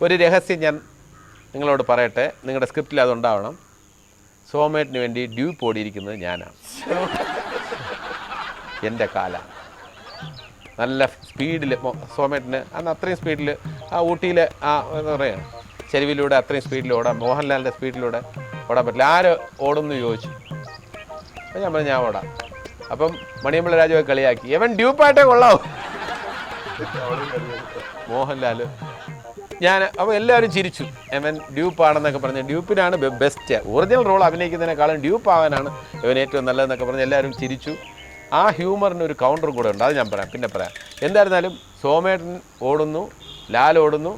ഒരു രഹസ്യം ഞാൻ നിങ്ങളോട് പറയട്ടെ, നിങ്ങളുടെ സ്ക്രിപ്റ്റിൽ അതുണ്ടാവണം. സോമേട്ടിന് വേണ്ടി ഡ്യൂപ്പ് ഓടിയിരിക്കുന്നത് ഞാനാണ്. എൻ്റെ കാലാണ്. നല്ല സ്പീഡിൽ സോമേട്ടിന് അന്ന് അത്രയും സ്പീഡിൽ ആ ഊട്ടിയിലെ എന്താ പറയുക ചെരുവിലൂടെ അത്രയും സ്പീഡിൽ ഓടാം. മോഹൻലാലിൻ്റെ സ്പീഡിലൂടെ ഓടാൻ പറ്റില്ല. ആര് ഓടുമെന്ന് ചോദിച്ചു. അപ്പം ഞാൻ പറഞ്ഞു ഞാൻ ഓടാം. അപ്പം മണിയമ്പിള്ള രാജുവെ കളിയാക്കി, എവൻ ഡ്യൂപ്പായിട്ടേ കൊള്ളാവും മോഹൻലാൽ. അപ്പോൾ എല്ലാവരും ചിരിച്ചു. എവൻ ഡ്യൂപ്പാണെന്നൊക്കെ പറഞ്ഞ്, ഡ്യൂപ്പിനാണ് ബെസ്റ്റ്, ഒറിജിനൽ റോൾ അഭിനയിക്കുന്നതിനേക്കാളും ഡ്യൂപ്പ് ആവാനാണ് ഇവൻ ഏറ്റവും നല്ലതെന്നൊക്കെ പറഞ്ഞ് എല്ലാവരും ചിരിച്ചു. ആ ഹ്യൂമറിന് ഒരു കൗണ്ടർ കൂടെ ഉണ്ട്, അത് ഞാൻ പറയാം, പിന്നെ പറയാം. എന്തായിരുന്നാലും സോമേട്ടൻ ഓടുന്നു, ലാൽ ഓടുന്നു.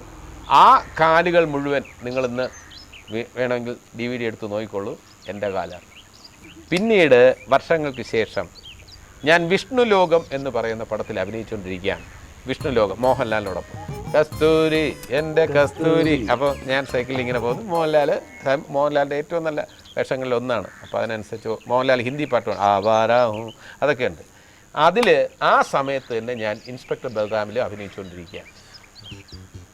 ആ കാലുകൾ മുഴുവൻ നിങ്ങളിന്ന് വേണമെങ്കിൽ DVD എടുത്ത് നോക്കിക്കൊള്ളൂ, എൻ്റെ കാലാണ്. പിന്നീട് വർഷങ്ങൾക്ക് ശേഷം ഞാൻ വിഷ്ണു ലോകം എന്ന് പറയുന്ന പടത്തിൽ അഭിനയിച്ചുകൊണ്ടിരിക്കുകയാണ്. വിഷ്ണു ലോകം മോഹൻലാലിനോടൊപ്പം. കസ്തൂരി എൻ്റെ കസ്തൂരി. അപ്പോൾ ഞാൻ സൈക്കിളിൽ ഇങ്ങനെ പോകുന്നു. മോഹൻലാലിൻ്റെ ഏറ്റവും നല്ല വേഷങ്ങളിൽ ഒന്നാണ്. അപ്പോൾ അതിനനുസരിച്ച് മോഹൻലാൽ ഹിന്ദി പാട്ട് ആവാരാഹും അതൊക്കെ ഉണ്ട്. അതിൽ ആ സമയത്ത് തന്നെ ഞാൻ ഇൻസ്പെക്ടർ ബൽറാമിൽ അഭിനയിച്ചുകൊണ്ടിരിക്കുകയാണ്.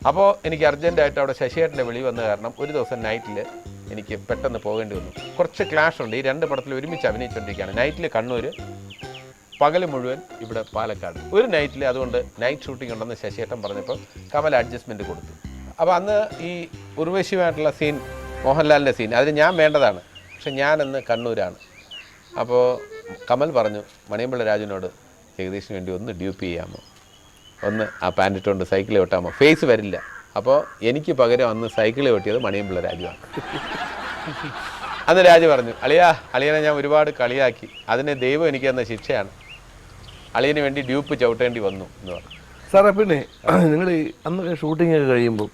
അപ്പോൾ എനിക്ക് അർജൻറ്റായിട്ട് അവിടെ ശശിയേട്ടൻ്റെ വിളി വന്ന കാരണം ഒരു ദിവസം നൈറ്റിൽ എനിക്ക് പെട്ടെന്ന് പോകേണ്ടി വന്നു. കുറച്ച് ക്ലാഷ് ഉണ്ട്. ഈ രണ്ട് പടത്തിൽ ഒരുമിച്ച് അഭിനയിച്ചുകൊണ്ടിരിക്കുകയാണ്. നൈറ്റിൽ കണ്ണൂർ, പകൽ മുഴുവൻ ഇവിടെ പാലക്കാട്. ഒരു നൈറ്റിൽ അതുകൊണ്ട് നൈറ്റ് ഷൂട്ടിംഗ് ഉണ്ടെന്ന് ശശിയേട്ടൻ പറഞ്ഞപ്പോൾ കമൽ അഡ്ജസ്റ്റ്മെൻറ്റ് കൊടുത്തു. അപ്പോൾ അന്ന് ഈ ഉർവശിയുമായിട്ടുള്ള സീൻ, മോഹൻലാലിൻ്റെ സീൻ, അതിന് ഞാൻ വേണ്ടതാണ്. പക്ഷെ ഞാനന്ന് കണ്ണൂരാണ്. അപ്പോൾ കമൽ പറഞ്ഞു മണിയമ്പിള്ള രാജുവിനോട് ജഗദീഷിന് വേണ്ടി ഒന്ന് ഡ്യൂപ്പ് ചെയ്യാമോ, ഒന്ന് ആ പാൻറ് ഇട്ടുകൊണ്ട് സൈക്കിളിൽ ഓട്ടാമോ, ഫേസ് വരില്ല. അപ്പോൾ എനിക്ക് അന്ന് സൈക്കിളിൽ ഓട്ടിയത് മണിയമ്പിള്ള രാജുവാണ്. അന്ന് രാജു പറഞ്ഞു, അളിയനെ ഞാൻ ഒരുപാട് കളിയാക്കി, അതിനെ ദൈവം എനിക്ക് തന്ന ശിക്ഷയാണ്, അളിയന് വേണ്ടി ഡ്യൂപ്പ് ചവിട്ടേണ്ടി വന്നു എന്ന് പറഞ്ഞു. സാറേ പിന്നെ നിങ്ങൾ അന്നൊക്കെ ഷൂട്ടിംഗ് ഒക്കെ കഴിയുമ്പോൾ,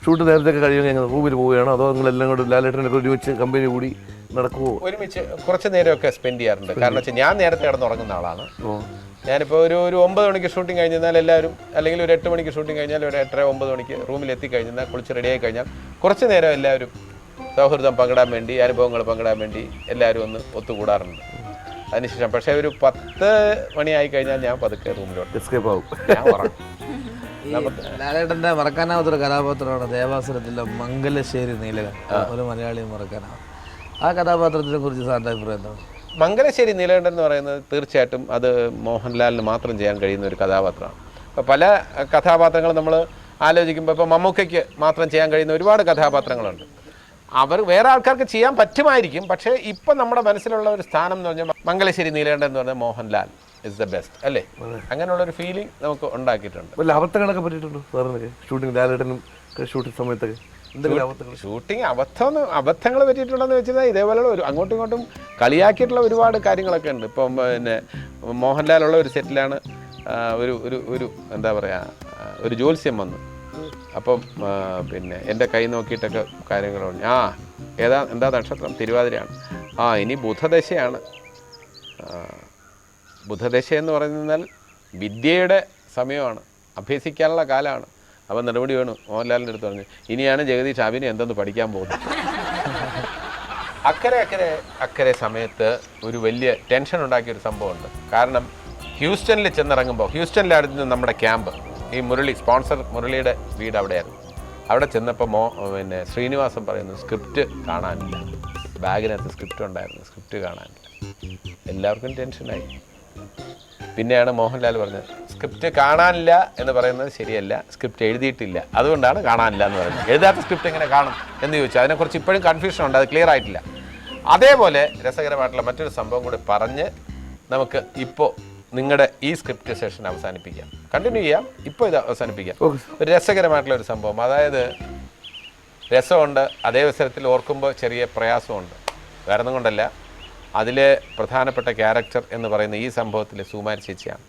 ഷൂട്ട് നേരത്തെ കഴിയുമ്പോൾ റൂമിൽ പോവുകയാണോ അതോ നിങ്ങളെല്ലാം കൂടെ ലാലേട്ടനൊക്കെ ഒരുമിച്ച് കമ്പനി കൂടി നടക്കുമോ? ഒരുമിച്ച് കുറച്ച് നേരമൊക്കെ സ്പെൻഡ് ചെയ്യാറുണ്ട്. കാരണം വെച്ചാൽ ഞാൻ നേരത്തെ കിടന്നുറങ്ങുന്ന ആളാണ്. ഞാനിപ്പോൾ ഒരു 9 മണിക്ക് ഷൂട്ടിംഗ് കഴിഞ്ഞാൽ എല്ലാവരും, അല്ലെങ്കിൽ ഒരു 8 മണിക്ക് ഷൂട്ടിംഗ് കഴിഞ്ഞാൽ ഒരു 8:30 9 മണിക്ക് റൂമിൽ എത്തിക്കഴിഞ്ഞാൽ കുളിച്ച് റെഡിയായി കഴിഞ്ഞാൽ കുറച്ച് നേരം എല്ലാവരും സൗഹൃദം പങ്കിടാൻ വേണ്ടി, അനുഭവങ്ങൾ പങ്കിടാൻ വേണ്ടി എല്ലാവരും ഒന്ന് ഒത്തുകൂടാറുണ്ട്. അതിനുശേഷം പക്ഷേ ഒരു 10 മണിയായി കഴിഞ്ഞാൽ ഞാൻ പതുക്കെ റൂമിലോട്ട് എസ്കേപ്പ് ആവും. ഞാൻ ഉറങ്ങും. ലാലേട്ടൻ്റെ മറക്കാനാവാത്തൊരു കഥാപാത്രമാണ് ദേവാസുരത്തിലെ മംഗലശ്ശേരി നീലകണ്ഠൻ. ഒരു മലയാളിയും മറക്കാനാവും. ആ കഥാപാത്രത്തിനെ കുറിച്ച് സാറിൻ്റെ അഭിപ്രായം എന്താണ്? മംഗലശ്ശേരി നീലകണ്ഠൻ എന്ന് പറയുന്നത് തീർച്ചയായിട്ടും അത് മോഹൻലാലിന് മാത്രം ചെയ്യാൻ കഴിയുന്ന ഒരു കഥാപാത്രമാണ്. അപ്പോൾ പല കഥാപാത്രങ്ങൾ നമ്മൾ ആലോചിക്കുമ്പോൾ ഇപ്പോൾ മമ്മൂക്കയ്ക്ക് മാത്രം ചെയ്യാൻ കഴിയുന്ന ഒരുപാട് കഥാപാത്രങ്ങളുണ്ട്. അവർ വേറെ ആൾക്കാർക്ക് ചെയ്യാൻ പറ്റുമായിരിക്കും. പക്ഷേ ഇപ്പം നമ്മുടെ മനസ്സിലുള്ള ഒരു സ്ഥാനം എന്ന് പറഞ്ഞാൽ മംഗലശ്ശേരി നീലകണ്ഠൻ എന്ന് പറഞ്ഞാൽ മോഹൻലാൽ ഇസ് ദ ബെസ്റ്റ് അല്ലേ? അങ്ങനെയുള്ളൊരു ഫീലിംഗ് നമുക്ക് ഉണ്ടാക്കിയിട്ടുണ്ട്. വല്ല അബദ്ധങ്ങളൊക്കെ പറ്റിയിട്ടുണ്ടോ സാറിനൊക്കെ ഷൂട്ടിംഗ്, ലാലേട്ടനും ഷൂട്ടിംഗ് സമയത്തൊക്കെ? ഷൂട്ടിംഗ് അബദ്ധങ്ങൾ പറ്റിയിട്ടുണ്ടെന്ന് വെച്ചാൽ ഇതേപോലെയുള്ള ഒരു അങ്ങോട്ടും ഇങ്ങോട്ടും കളിയാക്കിയിട്ടുള്ള ഒരുപാട് കാര്യങ്ങളൊക്കെ ഉണ്ട്. ഇപ്പം പിന്നെ മോഹൻലാലുള്ള ഒരു സെറ്റിലാണ് ഒരു എന്താ പറയുക ഒരു ജ്യോത്സ്യം വന്നു. അപ്പം പിന്നെ എൻ്റെ കൈ നോക്കിയിട്ടൊക്കെ കാര്യങ്ങളുണ്ട്. എന്താ നക്ഷത്രം? തിരുവാതിരയാണ്. ഇനി ബുധദശയാണ്. ബുധദശ എന്ന് പറഞ്ഞാൽ വിദ്യയുടെ സമയമാണ്, അഭ്യസിക്കാനുള്ള കാലമാണ്. അപ്പം നടപടി വേണം. മോഹൻലാലിൻ്റെ അടുത്ത് പറഞ്ഞു, ഇനിയാണ് ജഗദീഷ് അഭിനയം എന്തെന്ന് പഠിക്കാൻ പോകുന്നത്. അക്കരെ സമയത്ത് ഒരു വലിയ ടെൻഷൻ ഉണ്ടാക്കിയൊരു സംഭവമുണ്ട്. കാരണം ഹ്യൂസ്റ്റണിൽ ചെന്നിറങ്ങുമ്പോൾ, ഹ്യൂസ്റ്റണിലായിരുന്നു നമ്മുടെ ക്യാമ്പ്. ഈ സ്പോൺസർ മുരളിയുടെ വീട് അവിടെയായിരുന്നു. അവിടെ ചെന്നപ്പോൾ പിന്നെ ശ്രീനിവാസൻ പറയുന്നു സ്ക്രിപ്റ്റ് കാണാനില്ല. ബാഗിനകത്ത് സ്ക്രിപ്റ്റ് ഉണ്ടായിരുന്നു, സ്ക്രിപ്റ്റ് കാണാനില്ല. എല്ലാവർക്കും ടെൻഷനായി. പിന്നെയാണ് മോഹൻലാൽ പറഞ്ഞത് സ്ക്രിപ്റ്റ് കാണാനില്ല എന്ന് പറയുന്നത് ശരിയല്ല, സ്ക്രിപ്റ്റ് എഴുതിയിട്ടില്ല, അതുകൊണ്ടാണ് കാണാനില്ല എന്ന് പറയുന്നത്. എഴുതാത്ത സ്ക്രിപ്റ്റ് എങ്ങനെ കാണും എന്ന് ചോദിച്ചാൽ അതിനെക്കുറിച്ച് ഇപ്പോഴും കൺഫ്യൂഷൻ ഉണ്ട്, അത് ക്ലിയർ ആയിട്ടില്ല. അതേപോലെ രസകരമായിട്ടുള്ള മറ്റൊരു സംഭവം കൂടി പറഞ്ഞ് നമുക്ക് ഇപ്പോൾ നിങ്ങളുടെ ഈ സ്ക്രിപ്റ്റ് സെഷൻ അവസാനിപ്പിക്കാം. കണ്ടിന്യൂ ചെയ്യാം, ഇപ്പോൾ ഇത് അവസാനിപ്പിക്കാം. ഒരു രസകരമായിട്ടുള്ള ഒരു സംഭവം, അതായത് രസമുണ്ട്, അതേ അവസരത്തിൽ ഓർക്കുമ്പോൾ ചെറിയ പ്രയാസമുണ്ട്. വേറെ ഒന്നും കൊണ്ടല്ല, അതിലെ പ്രധാനപ്പെട്ട ക്യാരക്ടർ എന്ന് പറയുന്ന ഈ സംഭവത്തിലെ സുകുമാരി ചേച്ചിയാണ്.